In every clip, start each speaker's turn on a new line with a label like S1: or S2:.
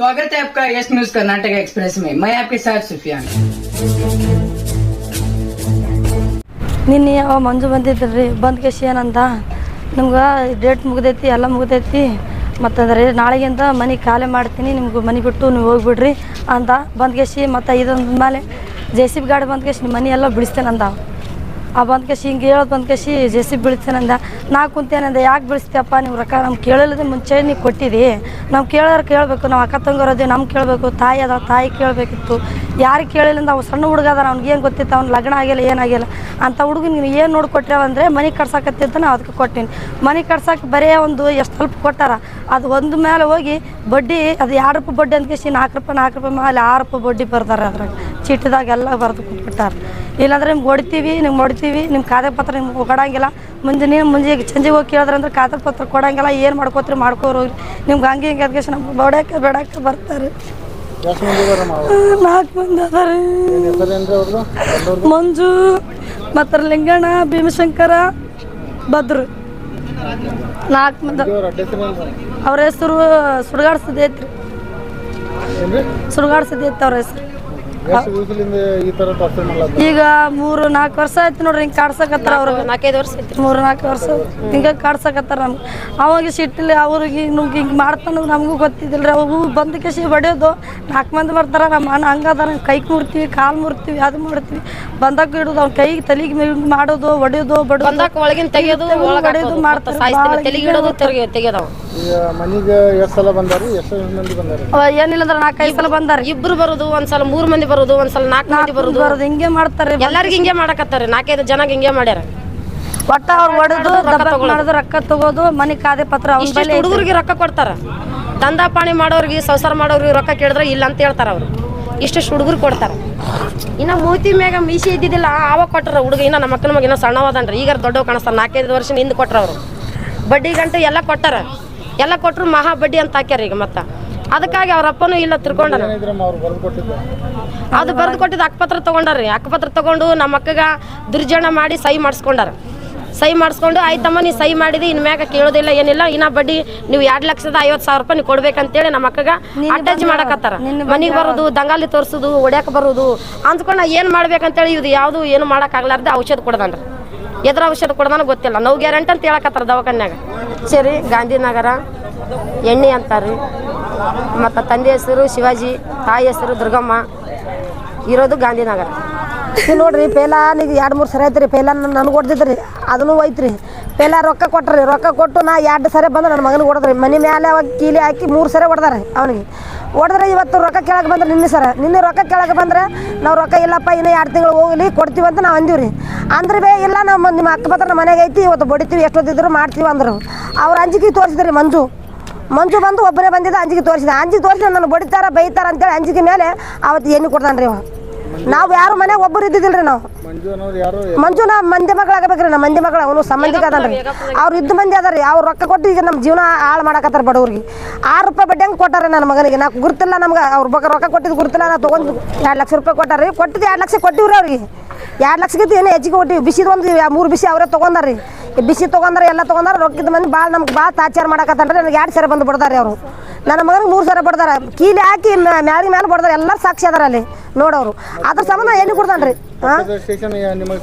S1: स्वागत है आपका यस न्यूज कर्नाटक एक्सप्रेस में। मैं आपके साथ सुफियान।
S2: ನಿನ್ನೆ ಯಾವ ಮಂಜು ಬಂದಿದ್ರಿ ಬಂದ್ ಕೇಸಿ ಏನಂದ ನಿಮ್ಗೆ ಡೇಟ್ ಮುಗ್ದೈತಿ ಎಲ್ಲ ಮುಗ್ದೈತಿ ಮತ್ತಂದ್ರೆ ನಾಳೆಗಿಂದ ಮನೆ ಖಾಲಿ ಮಾಡ್ತೀನಿ ನಿಮ್ಗೆ ಮನೆ ಬಿಟ್ಟು ನೀವು ಹೋಗ್ಬಿಡ್ರಿ ಅಂತ ಬಂದ್ ಕೇಸಿ ಮತ್ತು ಇದೊಂದು ಮೇಲೆ JCB ಗಾಡಿ ಬಂದ್ ಕೇಸಿ ನಿಮ್ಮ ಮನೆ ಎಲ್ಲ ಬಿಡಿಸ್ತೇನೆ ಅಂದ ಆ ಬಂದ್ ಕೇಸಿ ಹಿಂಗೆ ಹೇಳೋದು ಬಂದ್ ಕೇಸಿ JCB ಬಿಡಿಸ್ತೇನೆ ಅಂದ ನಾ ಕುಂತೇನಂದೆ ಯಾಕೆ ಬಿಡಿಸ್ತೀಯಪ್ಪ ನೀವು ರೊಕ್ಕ ನಮ್ಗೆ ಕೇಳಲಿದೆ ಮುಂಚೆ ನೀವು ಕೊಟ್ಟಿದ್ದಿ ನಾವು ಕೇಳೋರು ಕೇಳಬೇಕು ನಾವು ಅಕ್ಕ ತಂಗೋರದೇ ನಮ್ಗೆ ಕೇಳಬೇಕು ತಾಯಿ ಅದ ತಾಯಿ ಕೇಳಬೇಕಿತ್ತು ಯಾರಿಗೆ ಕೇಳಿಲ್ಲ ನಾವು ಸಣ್ಣ ಹುಡುಗ ಅದ ಅವ್ನಿಗೆ ಏನು ಗೊತ್ತಿತ್ತು ಅವ್ನು ಲಗ್ನ ಆಗಿಲ್ಲ ಏನಾಗಿಲ್ಲ ಅಂತ ಹುಡುಗ ನೀವು ಏನು ನೋಡಿ ಕೊಟ್ಟ್ಯಾವಂದರೆ ಮನೆ ಕಟ್ಸಕತ್ತಿದ್ದ ನಾವು ಅದಕ್ಕೆ ಕೊಟ್ಟೀನಿ ಮನೆ ಕಟ್ಸಕ್ಕೆ ಬರೀ ಒಂದು ಎಷ್ಟು ಸ್ವಲ್ಪ ಕೊಟ್ಟಾರ ಅದು ಒಂದು ಮೇಲೆ ಹೋಗಿ ಬಡ್ಡಿ ಅದು 2 ರೂಪಾಯಿ ಬಡ್ಡಿ ಅಂತ ಕೇಸಿ 4 ರೂಪಾಯಿ ಮೇಲೆ 6 ರೂಪಾಯಿ ಬಡ್ಡಿ ಬರ್ತಾರೆ ಅದ್ರಾಗ ಚೀಟಿದಾಗೆಲ್ಲ ಬರೆದು ಕೊಟ್ಬಿಟ್ಟಾರ ಇಲ್ಲಾಂದ್ರೆ ನಿಮ್ಗೆ ಹೊಡಿತೀವಿ ನಿಮ್ಮ ಕಾಗದ ಪತ್ರ ನಿಮ್ಗೆ ಕೊಡಂಗಿಲ್ಲ ಮುಂಜೆ ಸಂಜೆಗೆ ಹೋಗಿ ಕೇಳಿದ್ರೆ ಅಂದ್ರೆ ಕಾಗದ ಪತ್ರ ಕೊಡಂಗಿಲ್ಲ ಏನು ಮಾಡ್ಕೋತೀರಿ ಮಾಡ್ಕೋರೋಗಿ ನಿಮ್ಗೆ ಹಂಗೆ ಹಿಂಗೆ ಅದಕ್ಕೆ ನಮ್ಗೆ ಬೇಡಕ್ಕೆ ಬರ್ತಾರೆ 4 ಮಂದಿ ಅದಾರೆ ಮಂಜು ಮತ್ತು ಲಿಂಗಣ್ಣ ಭೀಮಶಂಕರ ಭದ್ರು 4 ಮಂದಿ ಅವ್ರ ಹೆಸರು ಸುಡ್ಗಾಡ್ಸದಿ ಐತ್ರಿ ಅವ್ರ ಹೆಸರು ಈಗ 3-4 ವರ್ಷ ಆಯ್ತು ನೋಡ್ರಿ ಹಿಂಗೆ ಕಾಡ್ಸಕತ್ತಾರ ಅವ್ರಿಗೆ 4-5 ವರ್ಷ ಐತಿ 3-4 ವರ್ಷ ಹಿಂಗೆ ಕಾಡ್ಸಕತ್ತಾರ ನಮ್ಗೆ ಅವಾಗ ಸಿಟ್ಟಿಲ್ಲ ಅವ್ರಿಗೆ ಹಿಂಗೆ ಮಾಡ್ತಾನ ನಮಗೂ ಗೊತ್ತಿದ್ದಿಲ್ಲ ರೀ ಅವು ಬಂದ ಕೇಸಿ ಹೊಡೆಯೋದು 4 ಮಂದಿ ಬರ್ತಾರೆ ನಮ್ಮ ಅಣ್ಣ ಹಂಗದ ಕೈ ಮುರ್ತೀವಿ ಕಾಲು ಮುರ್ತೀವಿ ಅದು ಮಾಡ್ತೀವಿ ಬಂದಾಗ ಇಡೋದು ಅವ್ನ ಕೈಗೆ ತಲೆಗೆ ಮಾಡೋದು ಹೊಡೆಯೋದು ಬಡೋದು
S3: ಒಳಗಿನ ತೆಗೆಯೋದು ಹೊಡೆಯೋದು ಮಾಡ್ತಾರೆ
S2: ಏನಿಲ್ಲ ಅಂದ್ರೆ 4-5 ಸಲ ಬಂದಾರ
S3: ಇಬ್ರು ಬರೋದು ಒಂದ್ಸಲ 3 ಮಂದಿ ಬರೋದು ಒಂದ್ಸಲ 4 ಮಂದಿ ಬರೋದು
S2: ಹಿಂಗೆ ಮಾಡ್ತಾರೆ
S3: ಎಲ್ಲರಿಗೂ ಹಿಂಗೆ ಮಾಡಕತ್ತಾರೆ 4-5 ಜನ ಹಿಂಗೆ ಮಾಡ್ಯಾರ
S2: ಒಟ್ಟ ಅವ್ರು ಹೊಡೆದು ಮಾಡೋದು ರೊಕ್ಕ ತಗೋದು ಮನೆ ಕಾದೆ ಪತ್ರ
S3: ಹುಡುಗರಿಗೆ ರೊಕ್ಕ ಕೊಡ್ತಾರ ದಂಧಾ ಪಾಣಿ ಮಾಡೋರಿಗೆ ಸಂಸಾರ ಮಾಡೋರಿಗೆ ರೊಕ್ಕ ಕೇಳಿದ್ರೆ ಇಲ್ಲ ಅಂತ ಹೇಳ್ತಾರ ಅವ್ರು ಇಷ್ಟು ಹುಡುಗರು ಕೊಡ್ತಾರ ಇನ್ನ ಮೂತಿ ಮ್ಯಾಗ ಮೀಸಿ ಇದ್ದಿದ್ದಿಲ್ಲ ಆವಾಗ ಕೊಟ್ಟರ ಹುಡುಗ ಇನ್ನ ನಮ್ಮ ಅಕ್ಕನ ಮಗ ಇನ್ನ ಸಣ್ಣವದನ್ರಿ ಈಗ ದೊಡ್ಡವ ಕಾಣಿಸ್ತಾರ 4-5 ವರ್ಷ ಹಿಂದೆ ಕೊಟ್ರ ಅವರು ಬಡ್ಡಿ ಗಂಟೆ ಎಲ್ಲ ಕೊಟ್ಟಾರ ಎಲ್ಲ ಕೊಟ್ಟರು ಮಹಾ ಬಡ್ಡಿ ಅಂತ ಹಾಕ್ಯಾರ ಈಗ ಮತ್ತೆ ಅದಕ್ಕಾಗಿ ಅವ್ರ ಅಪ್ಪನೂ ಇಲ್ಲ ತಿರ್ಕೊಂಡಾರ ಅದು ಬರೆದು ಕೊಟ್ಟಿದ್ದು ಅಕ್ಕಪತ್ರ ತೊಗೊಂಡಾರ್ರಿ ಅಕ್ಕಪತ್ರ ತೊಗೊಂಡು ನಮ್ಮ ಅಕ್ಕಗ ದುರ್ಜನ ಮಾಡಿ ಸಹಿ ಮಾಡಿಸ್ಕೊಂಡು ಆಯ್ತಮ್ಮ ನೀ ಸಹಿ ಮಾಡಿದಿ ಇನ್ ಮ್ಯಾಗ ಕೇಳೋದಿಲ್ಲ ಏನಿಲ್ಲ ಇನ್ನ ಬಡ್ಡಿ ನೀವು 2,50,000 ರೂಪಾಯಿ ನೀವು ಕೊಡ್ಬೇಕಂತೇಳಿ ನಮ್ಮ ಅಕ್ಕಗ ಅಟ್ಯಾಚ್ ಮಾಡಕತ್ತಾರ ಮನೆಗೆ ಬರೋದು ದಂಗಾಲಿ ತೋರಿಸೋದು ಹೊಡ್ಯಾಕ ಬರೋದು ಅಂದ್ಕೊಂಡು ಏನು ಮಾಡ್ಬೇಕಂತೇಳಿ ಇದು ಯಾವುದು ಏನು ಮಾಡೋಕ್ಕಾಗ್ಲಾರ್ದೆ ಔಷಧ ಕೊಡ್ದಾನ್ರಿ ಎದ್ರ ಔಷಧ ಕೊಡ್ದಾನ ಗೊತ್ತಿಲ್ಲ ನಾವು ಗ್ಯಾರಂಟಿ ಅಂತ ಹೇಳಕತ್ತಾರ ದವಾಖಾನ್ಯಾಗ ಸರಿ ಗಾಂಧಿನಗರ ಎಣ್ಣೆ ಅಂತಾರ್ರಿ ಮತ್ತು ತಂದೆ ಹೆಸರು ಶಿವಾಜಿ ತಾಯಿ ಹೆಸರು ದುರ್ಗಮ್ಮ ಇರೋದು ಗಾಂಧಿನಗರ
S4: ನೋಡ್ರಿ ಪೇಲ ನೀವು 2-3 ಸರಿ ಐತ್ರಿ ಪೇಲ ನನಗೆ ಹೊಡೆದಿದ್ರಿ ಅದನ್ನು ಹೋಯ್ತ್ರಿ ಪೇಲ ರೊಕ್ಕ ಕೊಟ್ರಿ ರೊಕ್ಕ ಕೊಟ್ಟು ನಾ 2 ಸರಿ ಬಂದು ನನ್ನ ಮಗನಿಗೆ ಹೊಡೆದ್ರಿ ಮನೆ ಮೇಲೆ ಅವಾಗ ಕೀಲಿ ಹಾಕಿ 3 ಸರಿ ಹೊಡೆದಾರೆ ಅವನಿಗೆ ಹೊಡೆದ್ರೆ ಇವತ್ತು ರೊಕ್ಕ ಕೇಳಕ್ಕೆ ಬಂದ್ರೆ ನಿನ್ನೆ ರೊಕ್ಕ ಕೇಳಕ್ಕೆ ಬಂದ್ರೆ ನಾವು ರೊಕ್ಕ ಇಲ್ಲಪ್ಪ ಇನ್ನೂ 2 ತಿಂಗಳು ಹೋಗಲಿ ಕೊಡ್ತೀವಿ ಅಂತ ನಾವು ಅಂದೀವಿ ರೀ ಅಂದ್ರೆ ಬೇ ಇಲ್ಲ ನಮ್ಮ ನಿಮ್ಮ ಅಕ್ಕಪತ್ರ ನಮ್ಮ ಮನೆಗೆ ಐತಿ ಇವತ್ತು ಬಡಿತೀವಿ ಎಷ್ಟೊತ್ತಿದ್ರು ಮಾಡ್ತೀವಿ ಅಂದರು ಅವ್ರು ಅಂಜಿಕೆ ತೋರಿಸಿದ್ರಿ ಮಂಜು ಬಂದು ಒಬ್ಬರೇ ಬಂದಿದ್ದ ಅಂಜಿಕೆ ತೋರಿಸಿ ನನ್ನ ಬಡಿತಾರ ಬೈತಾರ ಅಂತೇಳಿ ಅಂಜಿಕೆ ಮೇಲೆ ಅವತ್ತು ಎಣ್ಣೆ ಕೊಡ್ತಾನೆ ರೀ ಅವ ನಾವು ಯಾರು ಮನೆಗೆ ಒಬ್ಬರು ಇದ್ದಿದ್ದಿಲ್ರಿ ನಾವು ಮಂಜು ನಾ ಮಂದಿ ಮಗಳಾಗಬೇಕ್ರಿ ನಮ್ಮ ಮಂದಿ ಮಗಳು ಅವನು ಸಂಬಂಧಿಕ ಅದನ್ರಿ ಅವ್ರು ಇದ್ದು ಮಂದಿ ಅದಾರಿ ಅವ್ರು ರೊಕ್ಕ ಕೊಟ್ಟು ಈಗ ನಮ್ಮ ಜೀವನ ಹಾಳು ಮಾಡಕತ್ತಾರ ಬಡವ್ರಿಗೆ 6 ರೂಪಾಯಿ ಬಡ್ಡಿ ಹಂಗೆ ಕೊಟ್ಟಾರೆ ನನ್ನ ಮಗನಿಗೆ ನಾವು ಗುರುತಿಲ್ಲ ನಮ್ಗೆ ಅವ್ರ ಬಗ್ಗೆ ರೊಕ್ಕ ಕೊಟ್ಟಿದ್ದು ಗುರುತಿಲ್ಲ ನಾವು ತೊಗೊಂಡು 2 ಲಕ್ಷ ರೂಪಾಯಿ ಕೊಟ್ಟಾರಿ ಕೊಟ್ಟಿದ್ದು 2 ಲಕ್ಷ ಕೊಟ್ಟಿವ್ರಿ ಅವ್ರಿಗೆ 2 ಲಕ್ಷಕ್ಕಿಂತ ಏನೋ ಹೆಚ್ಚಿಗೆ ಕೊಟ್ಟಿವಿ ಬಿಸಿದು ಒಂದು 3 ಬಿಸಿ ಅವರೇ ತೊಗೊಂಡಾರಿ ಬಿಸಿ ತೊಗೊಂಡ್ರೆ ಎಲ್ಲ ತೊಗೊಂಡಾರ ರೊಕ್ಕದ ಮಂದಿ ನಮ್ಗೆ ಭಾಳ ತಾಚಾರ ಮಾಡಕತ್ತಾನ್ರಿ ನನಗೆ 2 ಸರಿ ಬಂದು ಬಿಡ್ದಾರೆ ಅವರು ನನ್ನ ಮಗನಿಗೆ 3 ಸರಿ ಬಡ್ದಾರ ಕೀಲಿ ಹಾಕಿ ಮೇಲೆ ಬಡ್ದಾರ ಎಲ್ಲರೂ ಸಾಕ್ಷಿ ಅದಾರ ಅಲ್ಲಿ ನೋಡೋರು ಅದ್ರ ಸಂಬಂಧ ಎಣ್ಣೆ ಕೊಡ್ತಾನ್ರಿ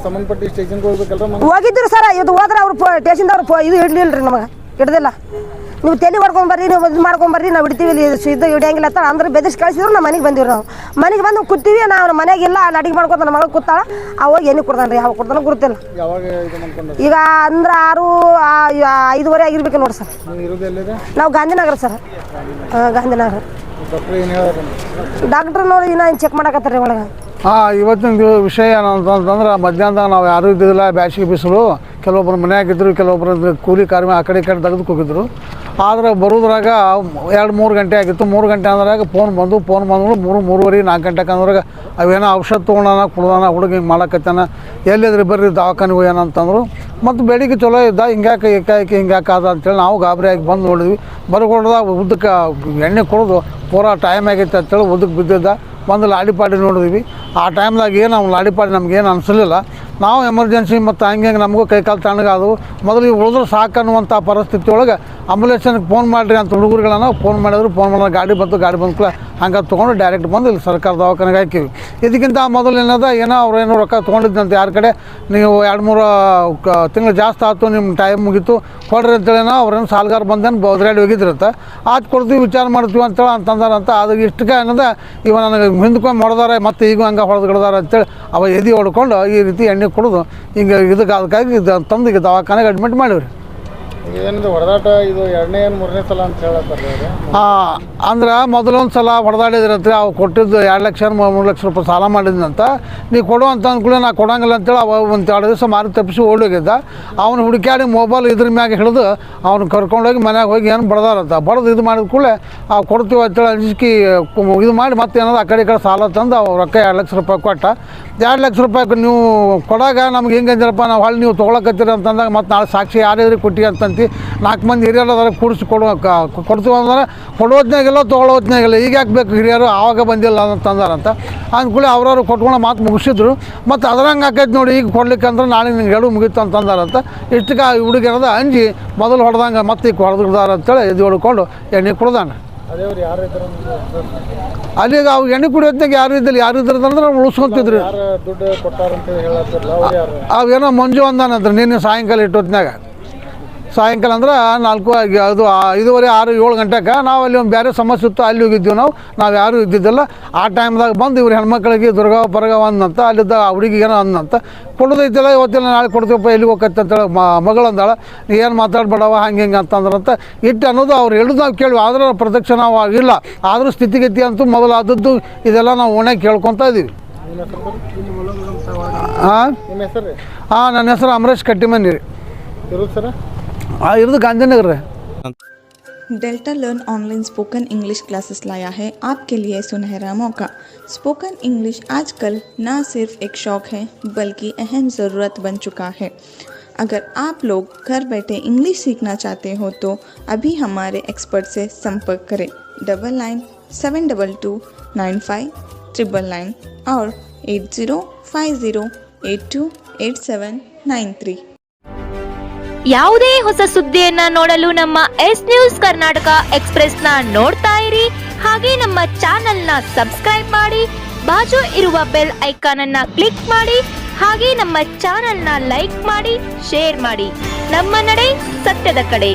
S4: ಹೋಗಿದ್ದೀರಿ ಸರ್ ಇದು ಹೋದ್ರೆ ಅವ್ರು ಸ್ಟೇಷನ್ದವ್ರು ಇದು ಹಿಡ್ಲಿಲ್ರಿ ನಮಗೆ ಹಿಡ್ದಿಲ್ಲ ನೀವು ತಲೆ ಹೊಡ್ಕೊಂಬರ್ರಿ ನೀವು ಇದು ಮಾಡ್ಕೊಂಬರ್ರಿ ನಾವು ಹಿಡ್ತೀವಿ ಇದು ಹಿಡಿಯಂಗಿಲ್ಲ ಅಂತ ಅಂದ್ರೆ ಬೆದರ್ಸಿ ಕಳಿಸಿದ್ರು ನಾವು ಮನೆಗೆ ಬಂದಿವ್ರಿ ನಾವು ಮನೆಗೆ ಬಂದು ಕೂತೀವಿ ನಾವು ಮನೆಗಿಲ್ಲ ಅಲ್ಲಿ ಅಡಿಗೆ ಮಾಡ್ಕೊತ ನಮ್ಮ ಮಗಳು ಕೂತಾಳ ಅವಾಗ ಎಣ್ಣೆ ಕೊಡ್ತಾನೆ ರೀ ಯಾವಾಗ ಕೊಡ್ತಾನೆ ಗುರುತಿಲ್ಲ ಈಗ ಅಂದ್ರೆ 5:30 ಆಗಿರ್ಬೇಕು ನೋಡಿ ಸರ್ ನಾವು ಗಾಂಧಿನಗರ ಸರ್ ಗಾಂಧಿನಗರ ಡಾಕ್ಟ್ರ್ ನೋಡಿ ಇನ್ನೂ ಚೆಕ್ ಮಾಡಕತ್ತಾರೆ ಒಳಗೆ
S5: ಇವತ್ತಿನ ವಿಷಯ ಏನಂತಂದ್ರೆ ಮಧ್ಯಾಹ್ನದಾಗ ನಾವು ಯಾರೂ ಇದ್ದಿದ್ದಿಲ್ಲ ಬ್ಯಾಸಿಗೆ ಬಿಸಿಲು ಕೆಲವೊಬ್ಬರು ಮನೆಯಾಗಿದ್ದರು ಕೆಲವೊಬ್ಬರು ಕೂಲಿ ಕಾರ್ಮಿಕ ಆ ಕಡೆ ತೆಗೆದಕ್ಕೆ ಹೋಗಿದ್ರು ಆದರೆ ಬರೋದ್ರಾಗ 2-3 ಗಂಟೆ ಆಗಿತ್ತು 3 ಗಂಟೆ ಅಂದ್ರಾಗ ಫೋನ್ ಬಂದು 3:30 4 ಗಂಟೆಗೆ ಅಂದ್ರಾಗ ಅವೇನೋ ಔಷಧ ತೊಗೊಂಡಾನ ಕುಡ್ದಾನ ಹುಡುಗ ಹಿಂಗೆ ಮಾಡಕತ್ತಾನ ಎಲ್ಲಿದ್ರಿ ಬರ್ರಿ ದವಾಖಾನಿಗೆ ಏನಂತಂದರು ಮತ್ತು ಬೆಳಿಗ್ಗೆ ಚಲೋ ಇದ್ದ ಹಿಂಗ್ಯಾಕೆ ಏಕಾಏಕಿ ಹಿಂಗ್ಯಾಕೆ ಅದ ಅಂತೇಳಿ ನಾವು ಗಾಬರಿಯಾಗಿ ಬಂದು ನೋಡಿದ್ವಿ ಬರ್ಕೊಡ್ದಾಗ ಉದ್ದಕ್ಕೆ ಎಣ್ಣೆ ಕುಡಿದು ಪೂರಾ ಟೈಮ್ ಆಗೈತೆ ಅಂತೇಳಿ ಉದ್ದಕ್ಕೆ ಬಿದ್ದಿದ್ದ ಬಂದು ಲಾಡಿ ಪಾಡಿ ನೋಡಿದ್ವಿ ಆ ಟೈಮ್ದಾಗ ಏನು ಅವ್ನು ಲಾಡಿ ಪಾಡಿ ನಮ್ಗೇನು ಅನಿಸಲಿಲ್ಲ ನಾವು ಎಮರ್ಜೆನ್ಸಿ ಮತ್ತು ಹಂಗೆ ನಮಗೂ ಕೈಕಾಲು ತಣ್ಣಗಾದವು. ಮೊದಲು ಇವು ಉಳಿದ್ರೆ ಸಾಕನ್ನುವಂಥ ಪರಿಸ್ಥಿತಿ ಒಳಗೆ ಆಂಬುಲೆನ್ಸ್ಗೆ ಫೋನ್ ಮಾಡಿರಿ ಅಂತ ಹುಡುಗರುಗಳನ್ನ ಫೋನ್ ಮಾಡಿದ್ರು. ಫೋನ್ ಮಾಡಿದ್ರೆ ಗಾಡಿ ಬಂದು ಹಂಗೆ ತೊಗೊಂಡು ಡೈರೆಕ್ಟ್ ಬಂದು ಇಲ್ಲಿ ಸರ್ಕಾರ ದವಾಖಾನೆಗೆ ಹಾಕಿವಿ. ಇದಕ್ಕಿಂತ ಮೊದಲು ಏನೋ ಅವ್ರೇನೋ ರೊಕ್ಕ ತೊಗೊಂಡಿದ್ದಂತೆ ಯಾರ ಕಡೆ, ನೀವು 2-3 ತಿಂಗಳು ಜಾಸ್ತಿ ಆಯ್ತು, ನಿಮ್ಮ ಟೈಮ್ ಮುಗೀತು ಕೊಡ್ರಿ ಅಂತೇಳಿನೋ ಅವ್ರೇನು ಸಾಲ್ಗಾರ ಬಂದೇನು ಬೌದ್ರಾಡಿ ಹೋಗಿದ್ರಂತ. ಆತು ಕೊಡ್ತೀವಿ ವಿಚಾರ ಮಾಡ್ತೀವಿ ಅಂತೇಳಿ ಅಂತಂದಾರಂತ. ಅದು ಇಷ್ಟಕ್ಕೆ ಅನ್ನೋದು ಇವ ನನಗೆ ಹಿಂದ್ಕೊಂಡು ಹೊಡೆದಾರೆ ಮತ್ತು ಈಗ ಹಂಗೆ ಹೊಡೆದಾರೆ ಅಂತೇಳಿ ಅವ ಎದೆ ಹೊಡ್ಕೊಂಡು ಈ ರೀತಿ ಎಣ್ಣೆ ಕುಡಿದು ಹಿಂಗೆ ಅದಕ್ಕಾಗಿ ತಂದು ಈಗ ದವಾಖಾನೆಗೆ ಅಡ್ಮಿಟ್ ಮಾಡಿವ್ರಿ.
S6: ಏನಿದೆ ಹೊಡೆದಾಟ ಇದು 2ನೇ 3ನೇ ಸಲ ಅಂತ ಹೇಳತ್ತಾರೆ.
S5: ಅಂದ್ರೆ ಮೊದಲೊಂದು ಸಲ ಹೊಡೆದಾಡಿದ್ರಂತೆ. ಅವು ಕೊಟ್ಟಿದ್ದು 2 ಲಕ್ಷ 3 ಲಕ್ಷ ರೂಪಾಯಿ ಸಾಲ ಮಾಡಿದ್ನಂತ. ನೀವು ಕೊಡು ಅಂತ ಅಂದ್ಕೂಡಲೇ ನಾ ಕೊಡಂಗಿಲ್ಲ ಅಂತೇಳಿ ಅವ ಒಂದು 2 ದಿವಸ ಮಾರಿ ತಪ್ಪಿಸಿ ಓಡೋಗಿದ್ದ. ಅವ್ನು ಹುಡುಕ್ಯಾಡಿ ಮೊಬೈಲ್ ಇದ್ರ ಮ್ಯಾಗ ಹಿಡಿದು ಅವ್ನು ಕರ್ಕೊಂಡೋಗಿ ಮನ್ಯಾಗ ಹೋಗಿ ಏನು ಬಡ್ದಾರಂತ. ಬಡ್ದು ಇದು ಮಾಡಿದ ಕೂಡಲೇ ಅವು ಕೊಡ್ತೀವಿ ಅಂತೇಳಿ ಅಂಜಿಕೆ ಇದು ಮಾಡಿ ಮತ್ತೆ ಏನದು ಆ ಕಡೆ ಈ ಕಡೆ ಸಾಲ ತಂದು ಅವ್ರು ರೊಕ್ಕ 2 ಲಕ್ಷ ರೂಪಾಯಿ ಕೊಟ್ಟ. 2 ಲಕ್ಷ ರೂಪಾಯಿ ನೀವು ಕೊಡಾಗ ನಮ್ಗೆ ಹೆಂಗೆ ಅಂದಿರಪ್ಪ, ನಾವು ಹೊಳ್ಳಿ ನೀವು ತೊಗೊಳಕತ್ತೀರಿ ಅಂತಂದಾಗ ಮತ್ತು ನಾಳೆ ಸಾಕ್ಷಿ ಯಾರಿದ್ರಿ ಕೊಟ್ಟಿ ಅಂತಂತ 4 ಮಂದಿ ಹಿರಿಯರು ಕೂಡಿಸಿ ಕೊಡ್ತೀವಿ ಅಂದ್ರೆ ಕೊಡೋದ್ನಾಗಿಲ್ಲ ತೊಗೊಳೋದ್ನಾಗಿಲ್ಲ. ಈಗ ಯಾಕೆ ಬೇಕು ಹಿರಿಯರು ಆವಾಗ ಬಂದಿಲ್ಲ ಅಂತಂದಾರಂತ. ಅಂದ್ಕೂಳೆ ಅವ್ರವ್ರು ಕೊಟ್ಕೊಂಡು ಮಾತು ಮುಗಿಸಿದ್ರು. ಮತ್ತು ಅದ್ರಂಗೆ ಆಕೈತೆ ನೋಡಿ, ಈಗ ಕೊಡ್ಲಿಕ್ಕೆ ಅಂದ್ರೆ ನಾಳೆ ನಿಂಗೆ ಹೇಳು ಮುಗೀತು ಅಂತಂದಾರಂತ. ಇಷ್ಟಕ್ಕೆ ಹುಡುಗಿರದ ಅಂಜಿ ಮೊದಲು ಹೊಡೆದಂಗೆ ಮತ್ತೆ ಈಗ ಹೊಡೆದಾರ ಅಂತೇಳಿ ಎದ್ದು ಹೊಡ್ಕೊಂಡು ಎಣ್ಣೆ ಕುಡ್ದಾನ. ಅಲ್ಲಿಗ ಅವು ಎಣ್ಣೆ ಕುಡಿಯೋದ್ನಾಗ ಯಾರು ಇದ್ರಂದ್ರೆ ನಾವು ಉಳಿಸ್ಕೊಂತಿದ್ರಿ. ಅವೇನೋ ಮಂಜು ಅಂದಾನಂದ್ರೆ ನಿನ್ನೆ ಸಾಯಂಕಾಲ ಇಟ್ಟೊತ್ನಾಗ. ಸಾಯಂಕಾಲ ಅಂದ್ರೆ 5:30 6 7 ಗಂಟೆಗೆ ನಾವು ಅಲ್ಲಿ ಒಂದು ಬೇರೆ ಸಮಸ್ಯೆ ಇತ್ತು, ಅಲ್ಲಿ ಹೋಗಿದ್ದೀವಿ. ನಾವು ಯಾರೂ ಇದ್ದಿದ್ದಿಲ್ಲ. ಆ ಟೈಮ್ದಾಗ ಬಂದು ಇವ್ರು ಹೆಣ್ಮಕ್ಳಿಗೆ ದುರ್ಗಾವ ಅಂದಂತ. ಅಲ್ಲಿದ್ದ ಹುಡುಗಿಗೆ ಏನೋ ಅಂದಂತ. ಕೊಡೋದೈತಿಲ್ಲ ಇವತ್ತಿಲ್ಲ ನಾಳೆ ಕೊಡ್ತೀವಪ್ಪ ಎಲ್ಲಿಗೆ ಹೋಗತ್ತೆ ಅಂತೇಳಿ ಮಗಳಂದಾಳ. ನೀ ಏನು ಮಾತಾಡ್ಬೇಡವ ಹಂಗೆ ಹಿಂಗೆ ಅಂತಂದ್ರಂತ ಇಟ್ಟು ಅನ್ನೋದು ಅವ್ರು ಹೇಳಿದ್ದು ನಾವು ಕೇಳಿ. ಆದ್ರೆ ಪ್ರತ್ಯಕ್ಷ ನಾವು ಆಗಿಲ್ಲ. ಆದರೂ ಸ್ಥಿತಿಗತಿ ಅಂತೂ ಮೊದಲು ಆದದ್ದು ಇದೆಲ್ಲ ನಾವು ಓಣ್ಯಾಗ ಕೇಳ್ಕೊತಾ ಇದ್ದೀವಿ. ನನ್ನ ಹೆಸರು ಅಮರೇಶ್ ಕಟ್ಟಿಮನಿ ರೀ. ಇರೋದು Gandhinagar.
S7: Delta learn online spoken English classes लाया है आपके लिए सुनहरा मौका। स्पोकन इंग्लिश आजकल न सिर्फ एक शौक़ है बल्कि अहम ज़रूरत बन चुका है। अगर आप लोग घर बैठे इंग्लिश सीखना चाहते हो तो अभी हमारे एक्सपर्ट से संपर्क करें 9972295999 और 8050828793।
S8: ಯಾವುದೇ ಹೊಸ ಸುದ್ದಿಯನ್ನ ನೋಡಲು ನಮ್ಮ ಎಸ್ ನ್ಯೂಸ್ ಕರ್ನಾಟಕ ಎಕ್ಸ್‌ಪ್ರೆಸ್‌ನ ನೋಡ್ತಾ ಇರಿ. ಹಾಗೆ ನಮ್ಮ ಚಾನೆಲ್ನ ಸಬ್ಸ್ಕ್ರೈಬ್ ಮಾಡಿ, ಬಾಜು ಇರುವ ಬೆಲ್ ಐಕಾನ್ ಅನ್ನ ಕ್ಲಿಕ್ ಮಾಡಿ. ಹಾಗೆ ನಮ್ಮ ಚಾನೆಲ್ನ ಲೈಕ್ ಮಾಡಿ, ಶೇರ್ ಮಾಡಿ. ನಮ್ಮ ನಡೆ ಸತ್ಯದ ಕಡೆ.